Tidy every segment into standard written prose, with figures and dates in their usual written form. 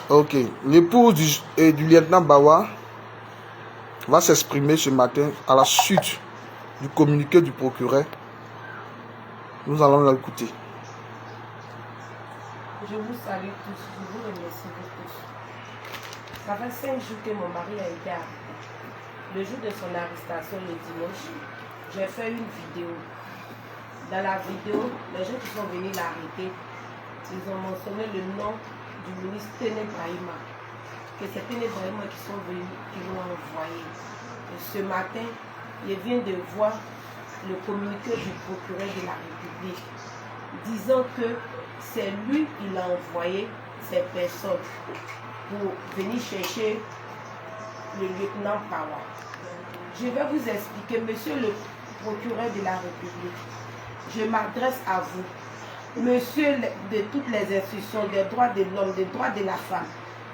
Ok. L'épouse du lieutenant Bawa va s'exprimer ce matin à la suite du communiqué du procureur. Nous allons l'écouter. Je vous salue tous, je vous remercie vous tous. Ça fait 5 jours que mon mari a été arrêté. Le jour de son arrestation, le dimanche, j'ai fait une vidéo. Dans la vidéo, les gens qui sont venus l'arrêter, ils ont mentionné le nom du ministre Téné Brahima. Que c'est Téné Brahima qui sont venus, qui l'ont envoyé. Et ce matin, je viens de voir le communiqué du procureur de la République disant que c'est lui qui a envoyé ces personnes pour venir chercher le lieutenant Bawa. Je vais vous expliquer, monsieur le procureur de la République, je m'adresse à vous, monsieur de toutes les institutions, des droits de l'homme, des droits de la femme,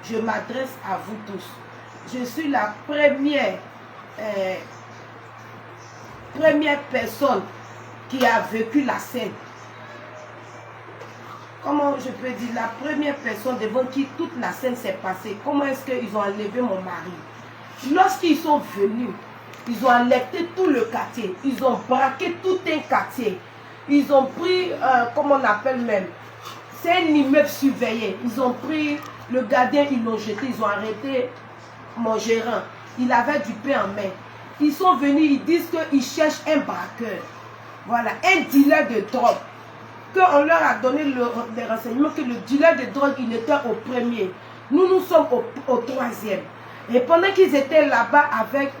je m'adresse à vous tous. Je suis la première personne qui a vécu la scène. Comment je peux dire, la première personne devant qui toute la scène s'est passée. Comment est-ce qu'ils ont enlevé mon mari? Lorsqu'ils sont venus, ils ont alerté tout le quartier. Ils ont braqué tout un quartier. Ils ont pris, comment on appelle même, c'est un immeuble surveillé. Ils ont pris le gardien, ils l'ont jeté, ils ont arrêté mon gérant. Il avait du pain en main. Ils sont venus, ils disent qu'ils cherchent un braqueur. Voilà, un dealer de drogue. Qu'on leur a donné les renseignements que le dealer de drogue, il était au premier. Nous sommes au troisième. Et pendant qu'ils étaient là-bas avec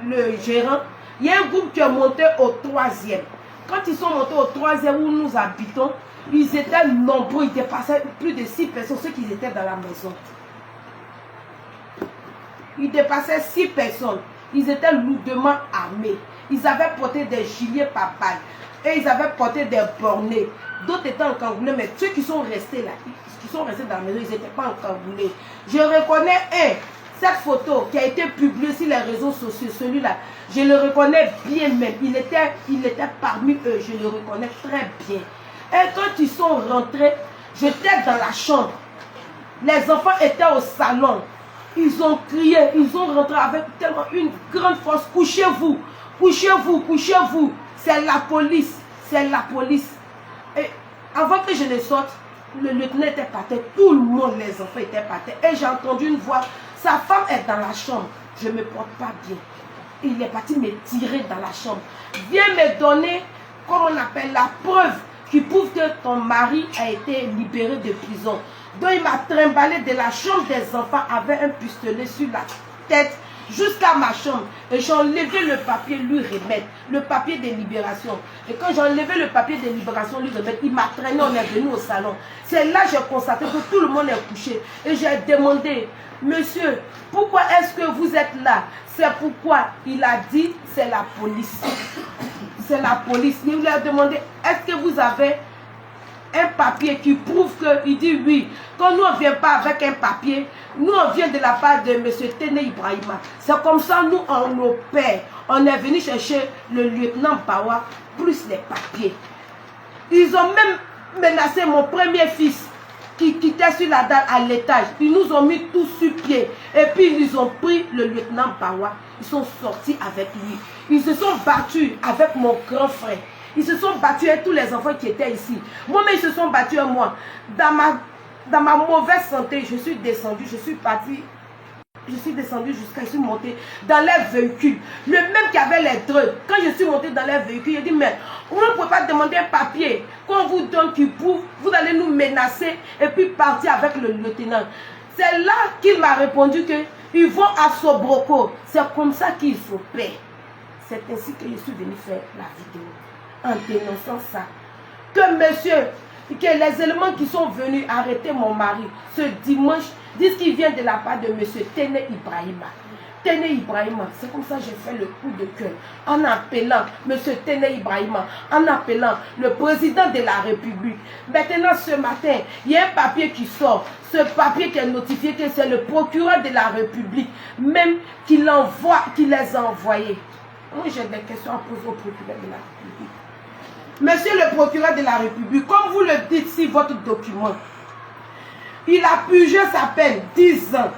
le gérant, il y a un groupe qui est monté au troisième. Quand ils sont montés au troisième où nous habitons, ils étaient nombreux, ils dépassaient plus de 6 personnes, ceux qui étaient dans la maison. Ils dépassaient 6 personnes. Ils étaient lourdement armés. Ils avaient porté des gilets par balle. Et ils avaient porté des bornés. D'autres étaient encagoulés, mais ceux qui sont restés là, qui sont restés dans la maison, ils n'étaient pas encagoulés. Je reconnais cette photo qui a été publiée sur les réseaux sociaux, celui-là, je le reconnais bien même. Il était parmi eux, je le reconnais très bien. Et quand ils sont rentrés, j'étais dans la chambre. Les enfants étaient au salon. Ils ont crié, ils ont rentré avec tellement une grande force. Couchez-vous, couchez-vous, couchez-vous. C'est la police, c'est la police. Et avant que je ne sorte, le lieutenant était par terre, tout le monde, les enfants étaient par terre. Et j'ai entendu une voix, sa femme est dans la chambre. Je ne me porte pas bien. Il est parti me tirer dans la chambre. Viens me donner, comme on appelle, la preuve qui prouve que ton mari a été libéré de prison. Donc il m'a trimballé de la chambre des enfants avec un pistolet sur la tête jusqu'à ma chambre. Et j'ai enlevé le papier lui remettre, le papier de libération. Et quand j'ai enlevé le papier de libération lui remettre, il m'a traîné, on est venu au salon. C'est là que j'ai constaté que tout le monde est couché. Et j'ai demandé, monsieur, pourquoi est-ce que vous êtes là? C'est pourquoi il a dit, c'est la police. C'est la police. Il lui a demandé, est-ce que vous avez un papier qui prouve que, il dit oui. Quand nous on ne vient pas avec un papier, nous on vient de la part de M. Téné Ibrahima. C'est comme ça nous on opère. On est venu chercher le lieutenant Bawa plus les papiers. Ils ont même menacé mon premier fils qui était sur la dalle à l'étage. Ils nous ont mis tous sur pied. Et puis ils ont pris le lieutenant Bawa. Ils sont sortis avec lui. Ils se sont battus avec mon grand frère. Ils se sont battus avec tous les enfants qui étaient ici. Moi-même, ils se sont battus avec moi. Dans ma mauvaise santé, je suis descendue, je suis partie. Je suis descendue jusqu'à, je suis montée dans les véhicules. Le même qui avait les drogues. Quand je suis montée dans les véhicules, il dit, mais on ne peut pas demander un papier qu'on vous donne qui prouve, vous allez nous menacer et puis partir avec le lieutenant. C'est là qu'il m'a répondu qu'ils vont à Sobroko. C'est comme ça qu'il faut faire. C'est ainsi que je suis venue faire la vidéo. En dénonçant ça. Que monsieur, que les éléments qui sont venus arrêter mon mari ce dimanche disent qu'ils viennent de la part de monsieur Téné Ibrahima. Téné Ibrahima, c'est comme ça que j'ai fait le coup de cœur. En appelant monsieur Téné Ibrahima, en appelant le président de la République. Maintenant ce matin, il y a un papier qui sort. Ce papier qui est notifié que c'est le procureur de la République même qui les a envoyés. Moi j'ai des questions à poser au procureur de la République. Monsieur le procureur de la République, comme vous le dites sur votre document, Il a purgé sa peine 10 ans,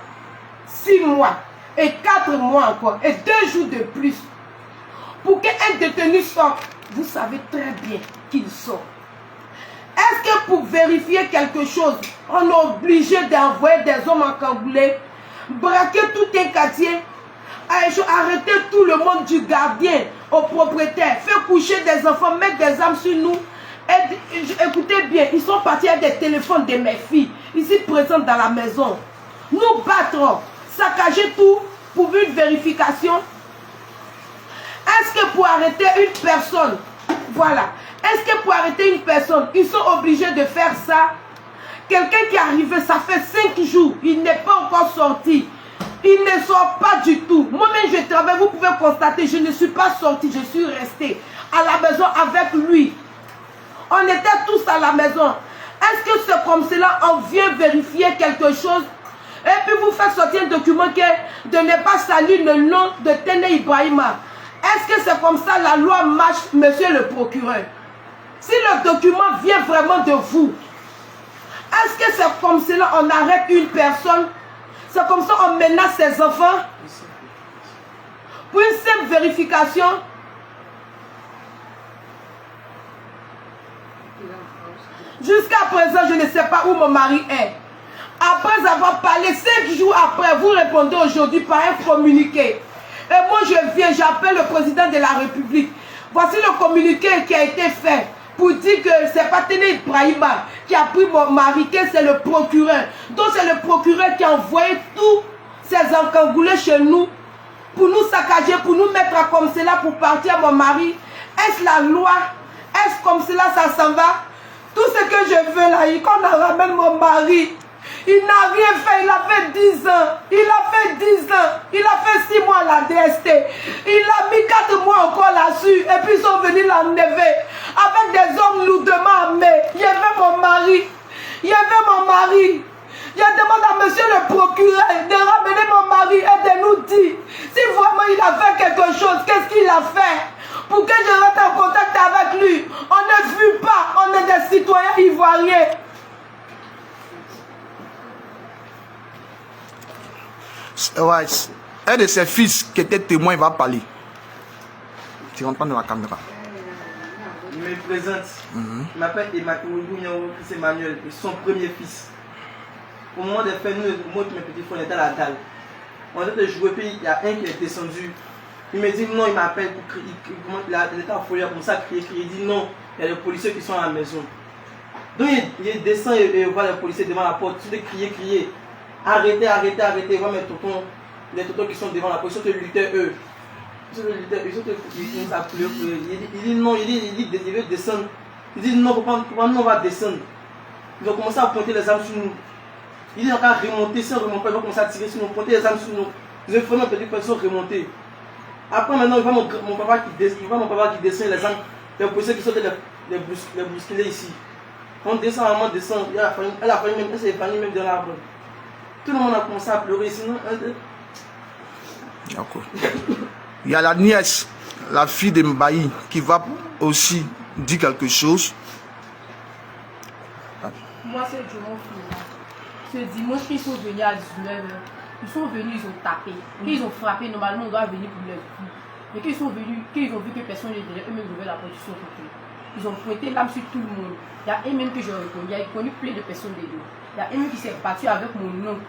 6 mois et 4 mois encore et 2 jours de plus. Pour qu'un détenu sorte, vous savez très bien qu'il sort. Est-ce que pour vérifier quelque chose, on est obligé d'envoyer des hommes en cagoulé, braquer tout un quartier, arrêter tout le monde du gardien au propriétaire, faire coucher des enfants, mettre des armes sur nous? Écoutez bien, ils sont partis avec des téléphones de mes filles, ici présentes dans la maison. Nous battre, saccager tout pour une vérification. Est-ce que pour arrêter une personne, voilà, est-ce que pour arrêter une personne, ils sont obligés de faire ça? Quelqu'un qui est arrivé, ça fait 5 jours, il n'est pas encore sorti. Il ne sort pas du tout. Moi-même, je travaille, vous pouvez constater, je ne suis pas sorti, je suis resté à la maison avec lui. On était tous à la maison. Est-ce que c'est comme cela, on vient vérifier quelque chose? Et puis vous faites sortir un document que de ne pas salir le nom de Tene Ibrahima. Est-ce que c'est comme ça la loi marche, monsieur le procureur? Si le document vient vraiment de vous, est-ce que c'est comme cela on arrête une personne? C'est comme ça on menace ses enfants? Pour une simple vérification? Jusqu'à présent, je ne sais pas où mon mari est. Après avoir parlé, 5 jours après, vous répondez aujourd'hui par un communiqué. Et moi, je viens, j'appelle le président de la République. Voici le communiqué qui a été fait pour dire que ce n'est pas Tene Ibrahima qui a pris mon mari, que c'est le procureur. Donc, c'est le procureur qui a envoyé tous ces encagoulés chez nous pour nous saccager, pour nous mettre comme cela pour partir mon mari. Est-ce la loi? Est-ce comme cela, ça s'en va? Tout ce que je veux là, quand on ramène mon mari, il n'a rien fait, il a fait 10 ans, il a fait 10 ans, il a fait 6 mois à la DST, il a mis 4 mois encore là-dessus, et puis ils sont venus l'enlever avec des hommes lourdement armés. Il y avait mon mari, il y avait mon mari. Je demande à monsieur le procureur de ramener mon mari et de nous dire si vraiment il a fait quelque chose, qu'est-ce qu'il a fait pour que je rentre en contact avec lui. On ne fuit pas, on est des citoyens ivoiriens. Ouais, un de ses fils qui était témoin, il va parler. Tu rentres pas dans la caméra. Il me présente. Il m'appelle Emmanuel, son premier fils. Au moment des faits, nous, moi et mes petits frères, on était à la dalle. On était de jouer, puis il y a un qui est descendu. Il me dit non, il m'appelle pour crier. Il était en folie comme ça, crier. Il dit non, il y a des policiers qui sont à la maison. Donc il descend et voit les policiers devant la porte. Il dit crier. Arrêtez, voir mes tontons, les tontons qui sont devant la police, ils sont de lutter eux. Ils commencent à pleurer. Il dit non, il veut descendre. Il dit non, on va descendre. Ils ont commencé à pointer les armes sur nous. Il dit encore remonter, si on remonte pas, ils vont commencer à tirer sur nous, pointer les armes sur nous. Ils ont fait un petit peu, ils sont remontés. Après maintenant, il voit mon papa qui descend les armes, les policiers qui sont les bousculer ici. On descend, maman descend, elle a failli même, elle s'est évanouie même dans l'arbre. Tout le monde a commencé à pleurer, sinon... D'accord. Il y a la nièce, la fille de Mbaï, qui va aussi dire quelque chose. Moi, c'est Jomon Fina. Ce dimanche, ils sont venus à 19h. Ils sont venus, ils ont tapé. Quand ils ont frappé, normalement, on doit venir pour leur vie. Mais quand ils sont venus, quand ils ont vu que personne n'est derrière, eux-mêmes ouvraient la porte, ils sont rentrés. Ils ont pointé l'âme sur tout le monde. Il y a un même que j'ai reconnu. Il y a connu plein de personnes des deux. Il y a un même qui s'est battu avec mon oncle.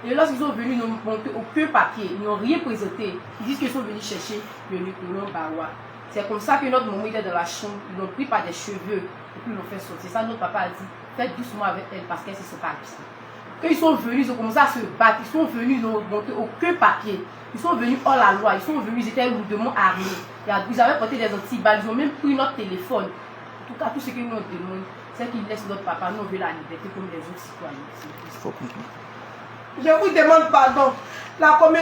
Et lorsqu'ils sont venus, ils n'ont montré aucun papier. Ils n'ont rien présenté. Ils disent qu'ils sont venus chercher le Nicolas Bawa. C'est comme ça que notre maman était dans la chambre. Ils l'ont pris par des cheveux. Et puis ils l'ont fait sortir. Ça, notre papa a dit, faites doucement avec elle parce qu'elle ne se pas habillée. Quand ils sont venus, ils ont commencé à se battre. Ils sont venus, ils n'ont montré aucun papier. Ils sont venus hors la loi. Ils sont venus, ils étaient lourdement armés. Ils avaient porté des antiballes. Ils ont même pris notre téléphone. En tout cas, tout ce que nous demandons, c'est qu'ils laissent notre papa. Nous, on veut la liberté comme les autres citoyens. Il faut comprendre. Je vous demande pardon.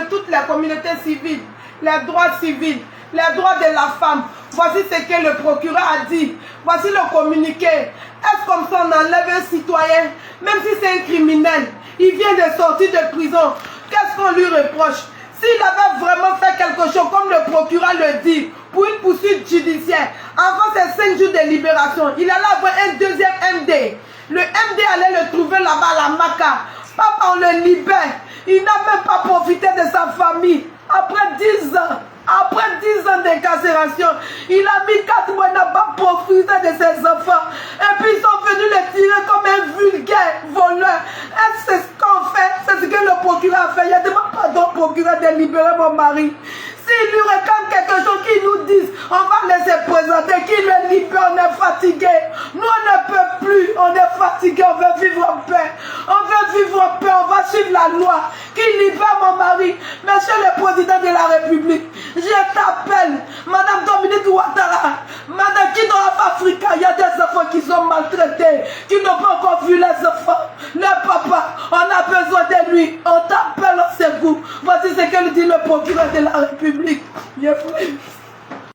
Toutes les communautés civiles, les droits civils, les droits de la femme. Voici ce que le procureur a dit. Voici le communiqué. Est-ce comme ça on enlève un citoyen, même si c'est un criminel, il vient de sortir de prison, qu'est-ce qu'on lui reproche? S'il avait vraiment fait quelque chose, comme le procureur le dit, pour une poursuite judiciaire, avant ces 5 jours de libération, il allait avoir un deuxième MD. Le MD allait le trouver là-bas à la MAC Baka. Papa, on le libère. Il n'a même pas profité de sa famille. Après 10 ans. Après 10 ans d'incarcération, il a mis 4 mois, il n'a pas profité de ses enfants. Et puis ils sont venus le tirer comme un vulgaire voleur. Est-ce que c'est ce qu'on fait? C'est ce que le procureur a fait. Il a demandé pardon au procureur de libérer mon mari. S'il lui réclame quelque chose, qu'il nous dise, on va laisser présenter, qu'il le libère, on est fatigué. Nous, on ne peut plus, on est fatigué, on veut vivre en paix. On veut vivre en paix, on va suivre la loi. Qu'il libère mon mari. Monsieur le président de la République, je t'appelle, Madame Dominique Ouattara, Madame Kidolaf Africa, il y a des enfants qui sont maltraités, qui n'ont pas encore vu les enfants. Le papa, on a besoin de lui, on t'appelle au secours. Voici ce que dit le procureur de la République.